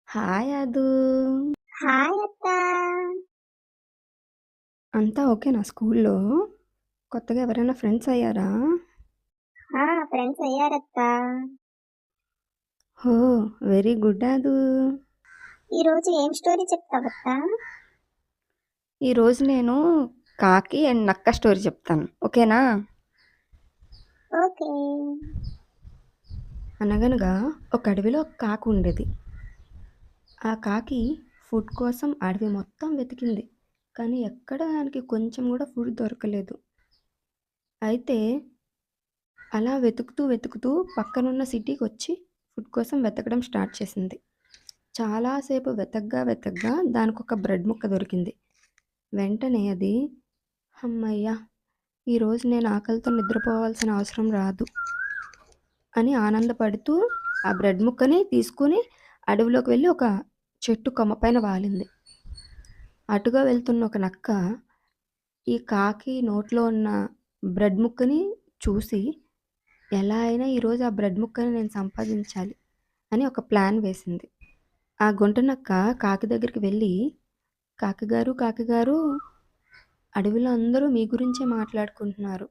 Hi అదు. Hi అత్త. అంతా ఓకేనా స్కూల్లో? కొత్తగా ఎవరైనా ఫ్రెండ్స్ అయ్యారా? ఫ్రెండ్స్ అయ్యారత్త. హో, వెరీ గుడ్ అదు. ఈరోజు ఏం స్టోరీ చెప్తావత్త? ఈరోజు నేను కాకి అండ్ నక్క స్టోరీ చెప్తాను, ఓకేనా? ఓకే. అనగనగా ఒక అడవిలో ఒక కాకి ఉండేది. ఆ కాకి ఫుడ్ కోసం అడవి మొత్తం వెతికింది, కానీ ఎక్కడ దానికి కొంచెం కూడా ఫుడ్ దొరకలేదు. అయితే అలా వెతుకుతూ వెతుకుతూ పక్కనున్న సిటీకి వచ్చి ఫుడ్ కోసం వెతకడం స్టార్ట్ చేసింది. చాలాసేపు వెతగ్గా దానికి ఒక బ్రెడ్ ముక్క దొరికింది. వెంటనే అది, అమ్మయ్య, ఈరోజు నేను ఆకలితో నిద్రపోవాల్సిన అవసరం రాదు అని ఆనందపడుతూ ఆ బ్రెడ్ ముక్కని తీసుకుని అడవిలోకి వెళ్ళి ఒక చెట్టు కొమ్మ పైన వాలింది. అటుగా వెళ్తున్న ఒక నక్క ఈ కాకి నోట్లో ఉన్న బ్రెడ్ ముక్కని చూసి, ఎలా అయినా ఈరోజు ఆ బ్రెడ్ ముక్కని నేను సంపాదించాలి అని ఒక ప్లాన్ వేసింది. ఆ గుంట నక్క కాకి దగ్గరికి వెళ్ళి, కాకిగారు, అడవిలో అందరూ మీ గురించే మాట్లాడుకుంటున్నారు.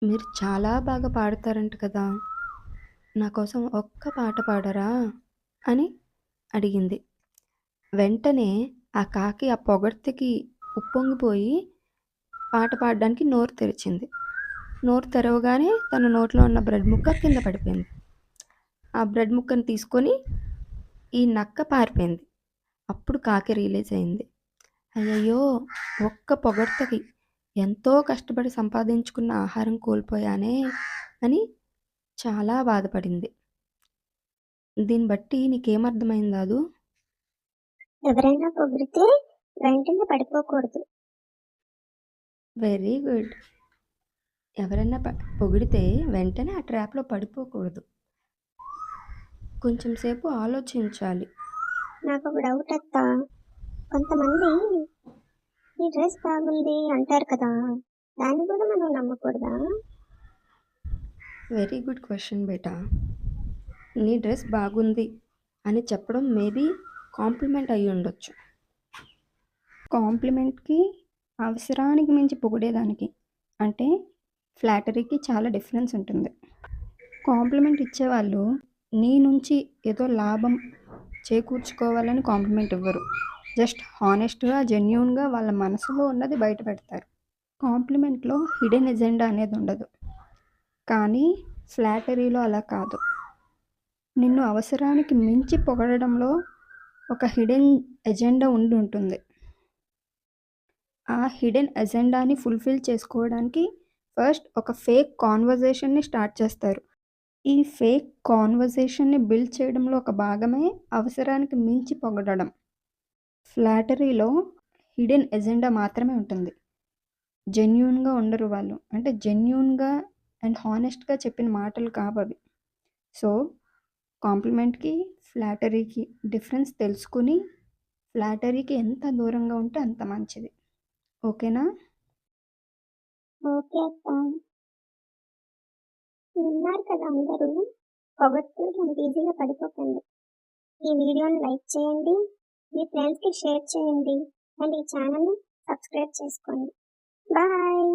మీరు చాలా బాగా పాడతారంట కదా, నా కోసం ఒక్క పాట పాడరా అని అడిగింది. వెంటనే ఆ కాకి ఆ పొగడ్తకి ఉప్పొంగిపోయి పాట పాడడానికి నోరు తెరిచింది. నోరు తెరవగానే తన నోట్లో ఉన్న బ్రెడ్ ముక్క కింద పడిపోయింది. ఆ బ్రెడ్ ముక్కను తీసుకొని ఈ నక్క పారిపోయింది. అప్పుడు కాకి రియలైజ్ అయింది, అయ్యయ్యో, ఒక్క పొగడ్తకి ఎంతో కష్టపడి సంపాదించుకున్న ఆహారం కోల్పోయానే అని చాలా బాధపడింది. దీన్ని బట్టి నీకేమర్థమైంది అదు? ఎవరైనా పొగిడితే వెంటనే పడిపోకూడదు. Very good. ఎవరైనా పొగిడితే వెంటనే ఆ ట్రాప్లో పడిపోకూడదు, కొంచెం సేపు ఆలోచించాలి. నాకు ఒక డౌట్ అత్త. కొంతమంది ఈ డ్రెస్ బాగుంది అంటారు కదా, దాన్ని కూడా మనం నమ్మకూడదా? వెరీ గుడ్ క్వశ్చన్ బేటా. నీ డ్రెస్ బాగుంది అని చెప్పడం మేబీ కాంప్లిమెంట్ అయి ఉండొచ్చు. కాంప్లిమెంట్కి అవసరానికి మించి పొగిడేదానికి అంటే ఫ్లాటరీకి చాలా డిఫరెన్స్ ఉంటుంది. కాంప్లిమెంట్ ఇచ్చేవాళ్ళు నీ నుంచి ఏదో లాభం చేకూర్చుకోవాలని కాంప్లిమెంట్ ఇవ్వరు. జస్ట్ హానెస్ట్గా, జెన్యూన్గా వాళ్ళ మనసులో ఉన్నది బయట పెడతారు. కాంప్లిమెంట్లో హిడెన్ ఎజెండా అనేది ఉండదు. కానీ ఫ్లాటరీలో అలా కాదు. నిన్ను అవసరానికి మించి పొగడడంలో ఒక హిడెన్ ఎజెండా ఉండి ఉంటుంది. ఆ హిడెన్ ఎజెండాని ఫుల్ఫిల్ చేసుకోవడానికి ఫస్ట్ ఒక ఫేక్ కాన్వర్జేషన్ని స్టార్ట్ చేస్తారు. ఈ ఫేక్ కాన్వర్జేషన్ని బిల్డ్ చేయడంలో ఒక భాగమే అవసరానికి మించి పొగడడం. ఫ్లాటరీలో హిడెన్ ఎజెండా మాత్రమే ఉంటుంది. జెన్యూన్గా ఉండరు వాళ్ళు. అంటే జెన్యూన్గా అండ్ హానెస్ట్గా చెప్పిన మాటలు కావవి. సో కాంప్లిమెంట్కి ఫ్లాటరీకి డిఫరెన్స్ తెలుసుకుని ఫ్లాటరీకి ఎంత దూరంగా ఉంటే అంత మంచిది, ఓకేనా? ఓకే అత్త. విన్నారు కదా అందరూ, పొగడ్తూ అంత ఈజీగా పడిపోకండి. ఈ వీడియోని లైక్ చేయండి, మీ ఫ్రెండ్స్కి షేర్ చేయండి, అండ్ ఈ ఛానల్ని సబ్స్క్రైబ్ చేసుకోండి. బాయ్.